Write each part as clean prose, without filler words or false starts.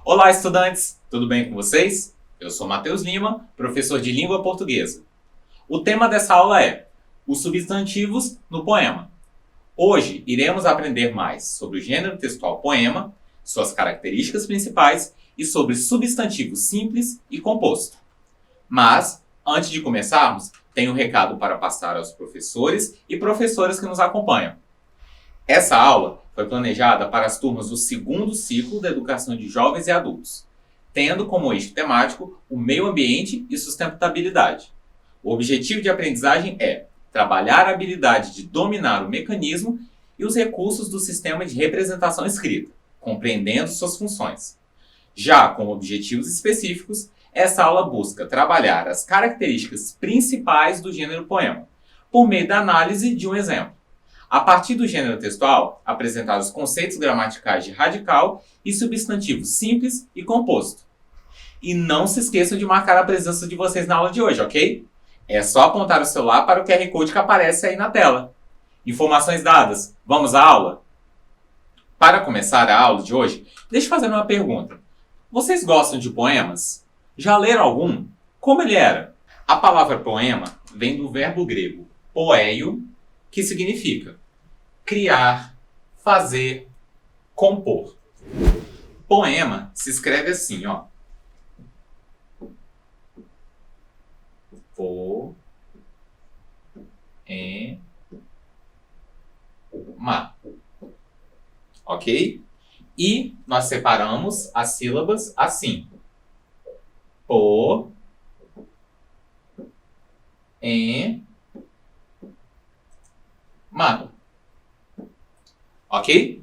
Olá, estudantes! Tudo bem com vocês? Eu sou Matheus Lima, professor de língua portuguesa. O tema dessa aula é os substantivos no poema. Hoje iremos aprender mais sobre o gênero textual poema, suas características principais e sobre substantivo simples e composto. Mas, antes de começarmos, tenho um recado para passar aos professores e professoras que nos acompanham. Essa aula foi planejada para as turmas do segundo ciclo da educação de jovens e adultos, tendo como eixo temático o meio ambiente e sustentabilidade. O objetivo de aprendizagem é trabalhar a habilidade de dominar o mecanismo e os recursos do sistema de representação escrita, compreendendo suas funções. Já com objetivos específicos, essa aula busca trabalhar as características principais do gênero poema, por meio da análise de um exemplo. A partir do gênero textual, apresentar os conceitos gramaticais de radical e substantivo simples e composto. E não se esqueçam de marcar a presença de vocês na aula de hoje, ok? É só apontar o celular para o QR Code que aparece aí na tela. Informações dadas, vamos à aula? Para começar a aula de hoje, deixe eu fazer uma pergunta. Vocês gostam de poemas? Já leram algum? Como ele era? A palavra poema vem do verbo grego poeio, que significa criar, fazer, compor. Poema se escreve assim, ó. Poema. Ok? E nós separamos as sílabas assim. Poema. Ok?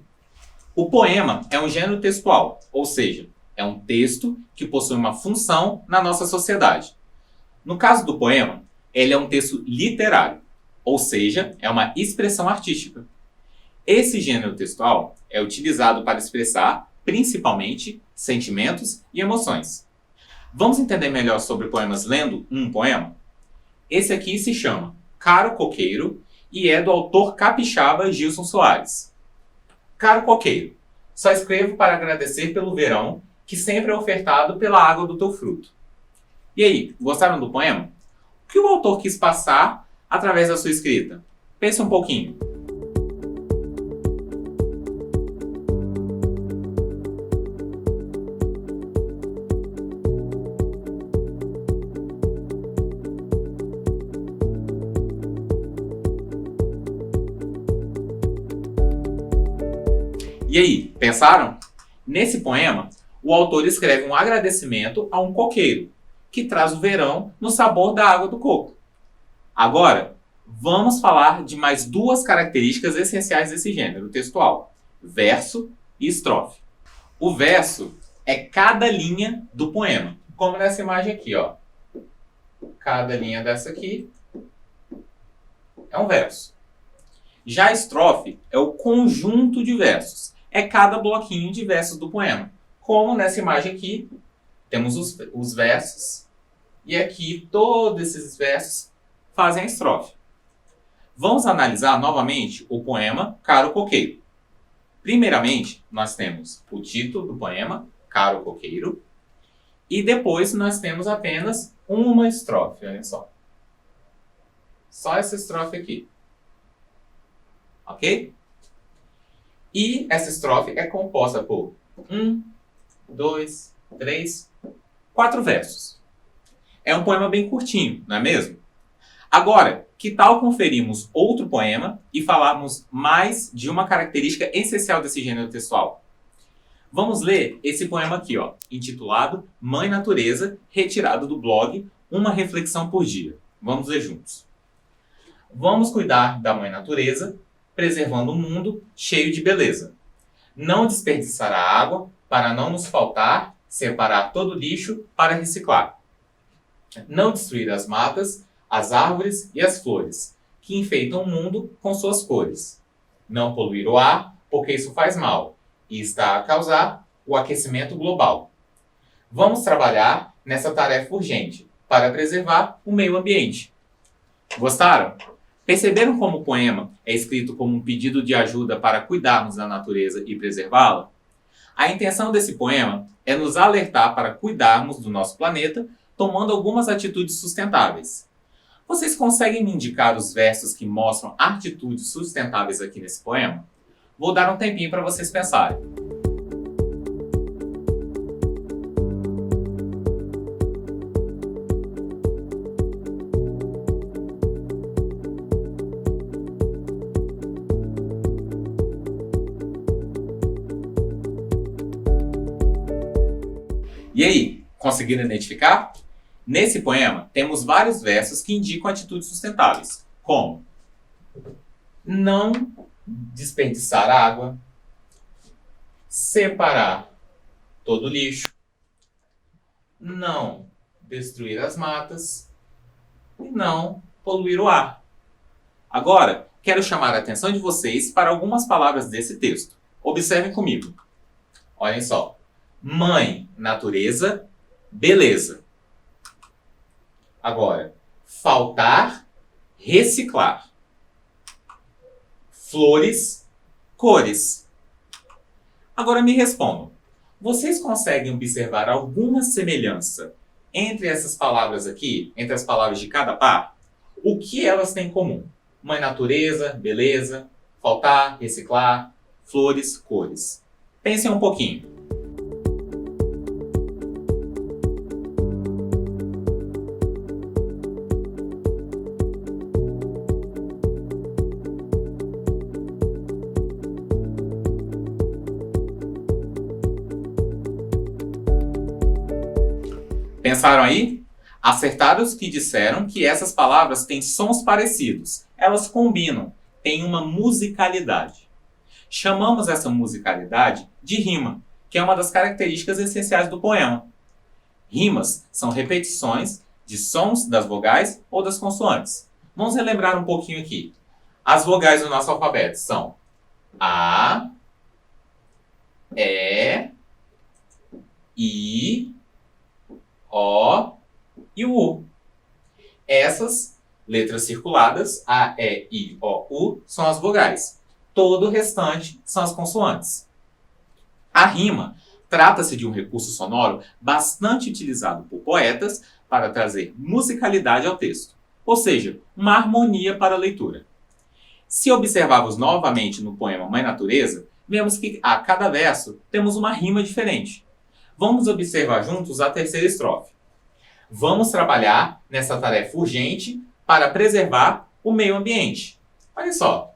O poema é um gênero textual, ou seja, é um texto que possui uma função na nossa sociedade. No caso do poema, ele é um texto literário, ou seja, é uma expressão artística. Esse gênero textual é utilizado para expressar, principalmente, sentimentos e emoções. Vamos entender melhor sobre poemas lendo um poema? Esse aqui se chama Caro Coqueiro e é do autor capixaba Gilson Soares. Caro coqueiro, só escrevo para agradecer pelo verão que sempre é ofertado pela água do teu fruto. E aí, gostaram do poema? O que o autor quis passar através da sua escrita? Pense um pouquinho. E aí, pensaram? Nesse poema, o autor escreve um agradecimento a um coqueiro, que traz o verão no sabor da água do coco. Agora, vamos falar de mais duas características essenciais desse gênero textual: verso e estrofe. O verso é cada linha do poema, como nessa imagem aqui, ó. Cada linha dessa aqui é um verso. Já a estrofe é o conjunto de versos. É cada bloquinho de versos do poema. Como nessa imagem aqui, temos os versos, e aqui todos esses versos fazem a estrofe. Vamos analisar novamente o poema Caro Coqueiro. Primeiramente, nós temos o título do poema, Caro Coqueiro, e depois nós temos apenas uma estrofe, olha só. Só essa estrofe aqui. Ok? E essa estrofe é composta por 1, 2, 3, 4 versos. É um poema bem curtinho, não é mesmo? Agora, que tal conferirmos outro poema e falarmos mais de uma característica essencial desse gênero textual? Vamos ler esse poema aqui, ó, intitulado Mãe Natureza, retirado do blog Uma Reflexão por Dia. Vamos ler juntos. Vamos cuidar da Mãe Natureza, preservando um mundo cheio de beleza. Não desperdiçar a água para não nos faltar, separar todo lixo para reciclar. Não destruir as matas, as árvores e as flores, que enfeitam o mundo com suas cores. Não poluir o ar, porque isso faz mal. e está a causar o aquecimento global. Vamos trabalhar nessa tarefa urgente para preservar o meio ambiente. Gostaram? Perceberam como o poema é escrito como um pedido de ajuda para cuidarmos da natureza e preservá-la? A intenção desse poema é nos alertar para cuidarmos do nosso planeta, tomando algumas atitudes sustentáveis. Vocês conseguem me indicar os versos que mostram atitudes sustentáveis aqui nesse poema? Vou dar um tempinho para vocês pensarem. E aí, conseguiram identificar? Nesse poema, temos vários versos que indicam atitudes sustentáveis, como não desperdiçar água, separar todo o lixo, não destruir as matas e não poluir o ar. Agora, quero chamar a atenção de vocês para algumas palavras desse texto. Observem comigo. Olhem só. Mãe, natureza, beleza. Agora, faltar, reciclar. Flores, cores. Agora me respondam. Vocês conseguem observar alguma semelhança entre essas palavras aqui, entre as palavras de cada par? O que elas têm em comum? Mãe, natureza, beleza. Faltar, reciclar. Flores, cores. Pensem um pouquinho. Pensaram aí? Acertaram os que disseram que essas palavras têm sons parecidos. Elas combinam, têm uma musicalidade. Chamamos essa musicalidade de rima, que é uma das características essenciais do poema. Rimas são repetições de sons das vogais ou das consoantes. Vamos relembrar um pouquinho aqui. As vogais do nosso alfabeto são A, E, I, O e o U. Essas letras circuladas, A, E, I, O, U, são as vogais. Todo o restante são as consoantes. A rima trata-se de um recurso sonoro bastante utilizado por poetas para trazer musicalidade ao texto, ou seja, uma harmonia para a leitura. Se observarmos novamente no poema Mãe Natureza, vemos que a cada verso temos uma rima diferente. Vamos observar juntos a terceira estrofe. Vamos trabalhar nessa tarefa urgente para preservar o meio ambiente. Olha só.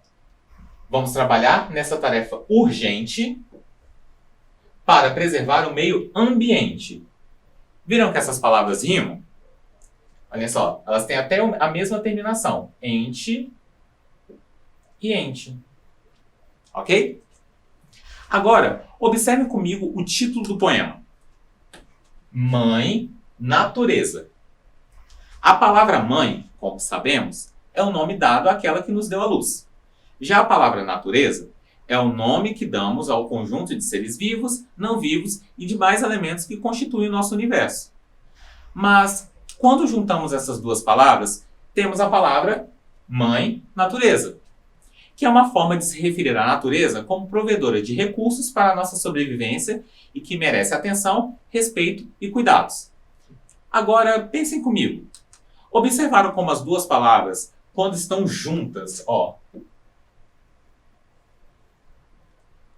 Vamos trabalhar nessa tarefa urgente para preservar o meio ambiente. Viram que essas palavras rimam? Olha só, elas têm até a mesma terminação. Ente e ente. Ok? Agora, observe comigo o título do poema. Mãe, natureza. A palavra mãe, como sabemos, é o nome dado àquela que nos deu a luz. Já a palavra natureza é o nome que damos ao conjunto de seres vivos, não vivos e demais elementos que constituem o nosso universo. Mas, quando juntamos essas duas palavras, temos a palavra mãe, natureza, que é uma forma de se referir à natureza como provedora de recursos para a nossa sobrevivência e que merece atenção, respeito e cuidados. Agora, pensem comigo. Observaram como as duas palavras, quando estão juntas,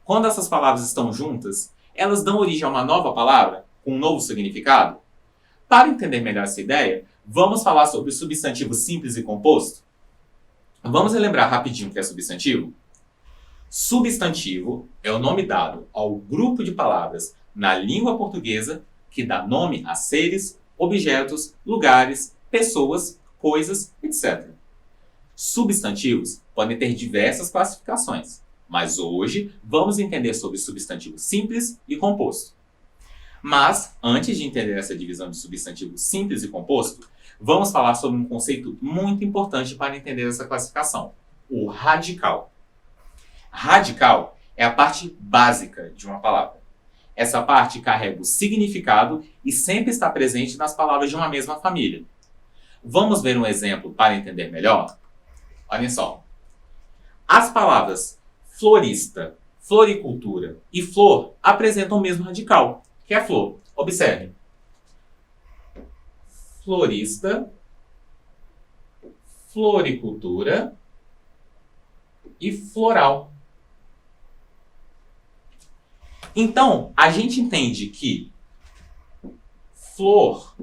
quando essas palavras estão juntas, elas dão origem a uma nova palavra, com um novo significado? Para entender melhor essa ideia, vamos falar sobre o substantivo simples e composto? Vamos relembrar rapidinho o que é substantivo? Substantivo é o nome dado ao grupo de palavras na língua portuguesa que dá nome a seres, objetos, lugares, pessoas, coisas, etc. Substantivos podem ter diversas classificações, mas hoje vamos entender sobre substantivo simples e composto. Mas, antes de entender essa divisão de substantivo simples e composto, vamos falar sobre um conceito muito importante para entender essa classificação: o radical. Radical é a parte básica de uma palavra. Essa parte carrega o significado e sempre está presente nas palavras de uma mesma família. Vamos ver um exemplo para entender melhor? Olhem só. As palavras florista, floricultura e flor apresentam o mesmo radical, que é flor. Observe. Florista, floricultura e floral. Então, a gente entende que flor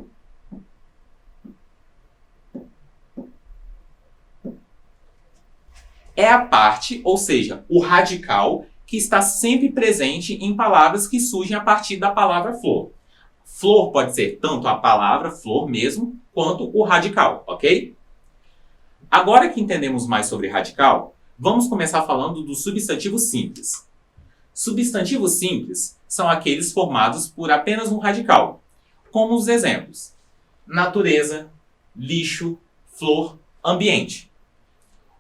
é a parte, ou seja, o radical, que está sempre presente em palavras que surgem a partir da palavra flor. Flor pode ser tanto a palavra flor mesmo, quanto o radical, ok? Agora que entendemos mais sobre radical, vamos começar falando dos substantivos simples. Substantivos simples são aqueles formados por apenas um radical, como os exemplos: natureza, lixo, flor, ambiente.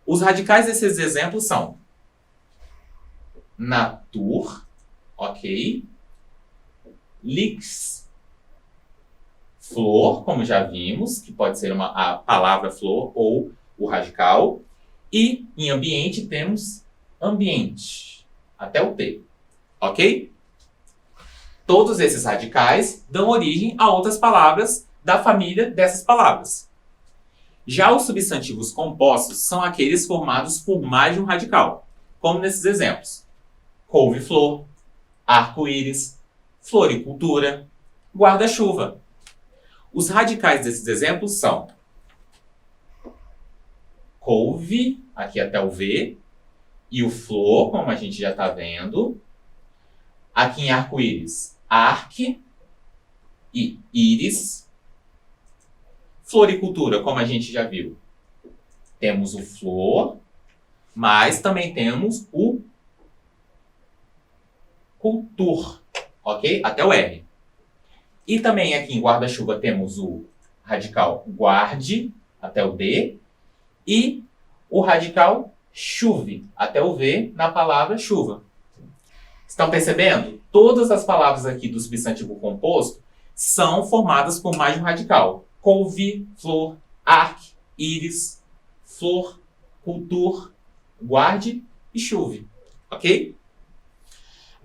Os radicais desses exemplos são natur, ok, lix, flor, como já vimos, que pode ser a palavra flor ou o radical, e em ambiente temos ambiente, até o T, ok? Todos esses radicais dão origem a outras palavras da família dessas palavras. Já os substantivos compostos são aqueles formados por mais de um radical, como nesses exemplos: couve-flor, arco-íris, floricultura, guarda-chuva. Os radicais desses exemplos são couve, aqui até o V, e o flor, como a gente já está vendo. Aqui em arco-íris, arque e íris. Floricultura, como a gente já viu, temos o flor, mas também temos o cultur, ok? Até o R. E também aqui em guarda-chuva temos o radical guarde, até o D, e o radical chuve, até o V, na palavra chuva. Estão percebendo? Todas as palavras aqui do substantivo composto são formadas por mais de um radical. Couve, flor, arque, íris, flor, cultur, guarde e chuve. Ok?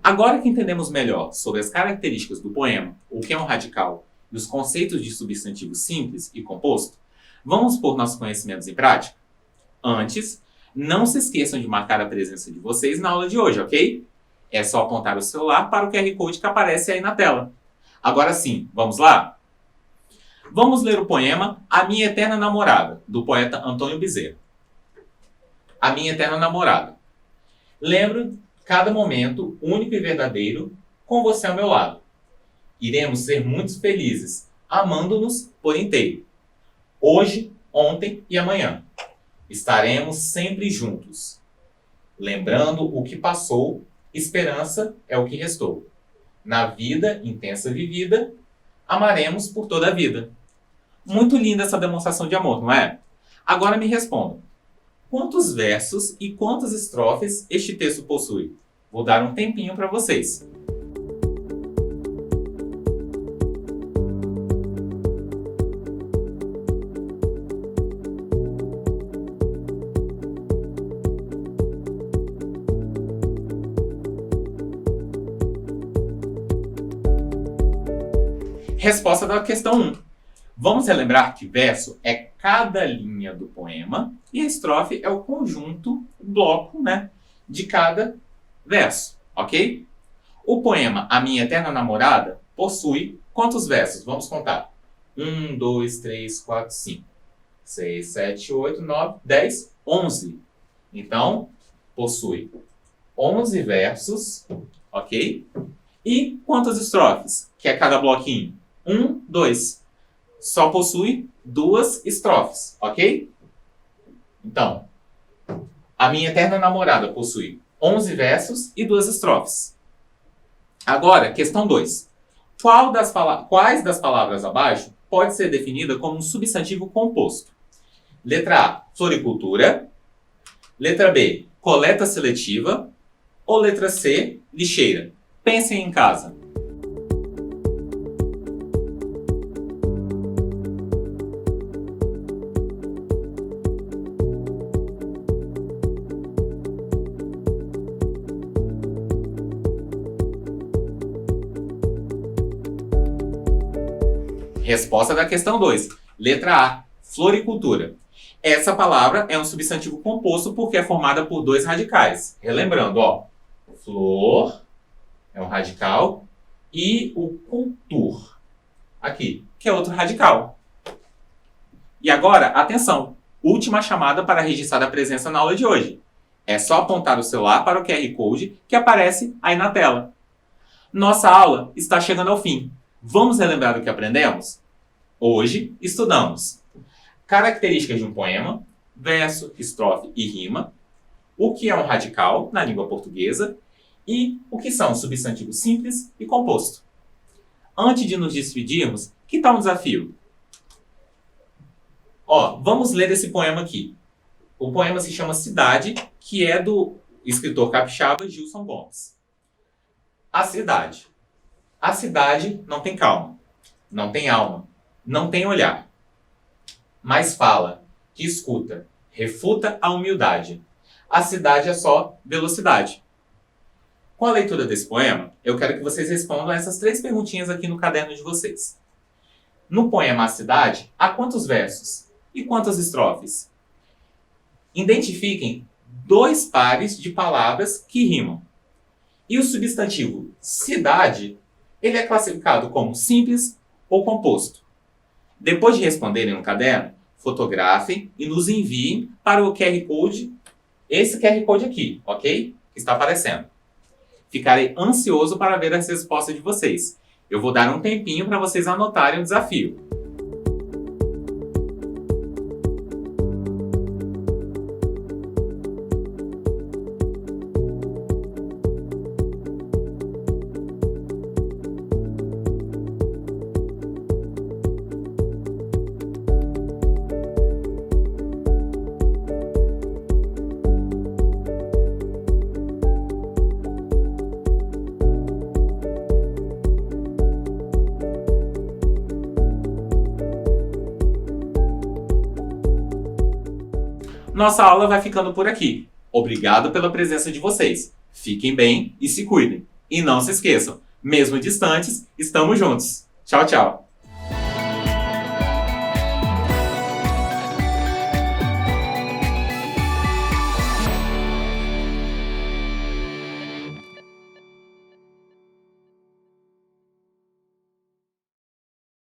Agora que entendemos melhor sobre as características do poema, o que é um radical e os conceitos de substantivo simples e composto, vamos pôr nossos conhecimentos em prática? Antes, não se esqueçam de marcar a presença de vocês na aula de hoje, ok? É só apontar o celular para o QR Code que aparece aí na tela. Agora sim, vamos lá? Vamos ler o poema A Minha Eterna Namorada, do poeta Antônio Bezerra. A Minha Eterna Namorada. Lembro cada momento único e verdadeiro com você ao meu lado. Iremos ser muito felizes, amando-nos por inteiro. Hoje, ontem e amanhã. Estaremos sempre juntos. Lembrando o que passou, esperança é o que restou. Na vida intensa vivida, amaremos por toda a vida. Muito linda essa demonstração de amor, não é? Agora me respondam. Quantos versos e quantas estrofes este texto possui? Vou dar um tempinho para vocês. Resposta da questão 1. Vamos relembrar que verso é cada linha do poema e a estrofe é o conjunto, o bloco, né, de cada verso, ok? O poema A Minha Eterna Namorada possui quantos versos? Vamos contar. 1, 2, 3, 4, 5, 6, 7, 8, 9, 10, 11. Então, possui 11 versos, ok? E quantas estrofes? Que é cada bloquinho? 1, 2. Só possui 2 estrofes, ok? Então, A Minha Eterna Namorada possui 11 versos e 2 estrofes. Agora, questão 2. Quais das palavras abaixo pode ser definida como um substantivo composto? Letra A, floricultura. Letra B, coleta seletiva. Ou letra C, lixeira? Pensem em casa. Resposta da questão 2. Letra A, floricultura. Essa palavra é um substantivo composto porque é formada por dois radicais. Relembrando, ó, flor é um radical e o cultur, aqui, que é outro radical. E agora, atenção, última chamada para registrar a presença na aula de hoje. É só apontar o celular para o QR Code que aparece aí na tela. Nossa aula está chegando ao fim. Vamos relembrar o que aprendemos? Hoje estudamos características de um poema, verso, estrofe e rima, o que é um radical na língua portuguesa e o que são substantivos simples e composto. Antes de nos despedirmos, que tal um desafio? Vamos ler esse poema aqui. O poema se chama Cidade, que é do escritor capixaba Gilson Gomes. A cidade. A cidade não tem calma, não tem alma, não tem olhar. Mas fala, que escuta, refuta a humildade. A cidade é só velocidade. Com a leitura desse poema, eu quero que vocês respondam essas 3 perguntinhas aqui no caderno de vocês. No poema A Cidade, há quantos versos e quantas estrofes? Identifiquem 2 pares de palavras que rimam. E o substantivo cidade, ele é classificado como simples ou composto. Depois de responderem no caderno, fotografem e nos enviem para o QR Code, esse QR Code aqui, ok? Que está aparecendo. Ficarei ansioso para ver as respostas de vocês. Eu vou dar um tempinho para vocês anotarem o desafio. Nossa aula vai ficando por aqui. Obrigado pela presença de vocês. Fiquem bem e se cuidem. E não se esqueçam, mesmo distantes, estamos juntos. Tchau, tchau.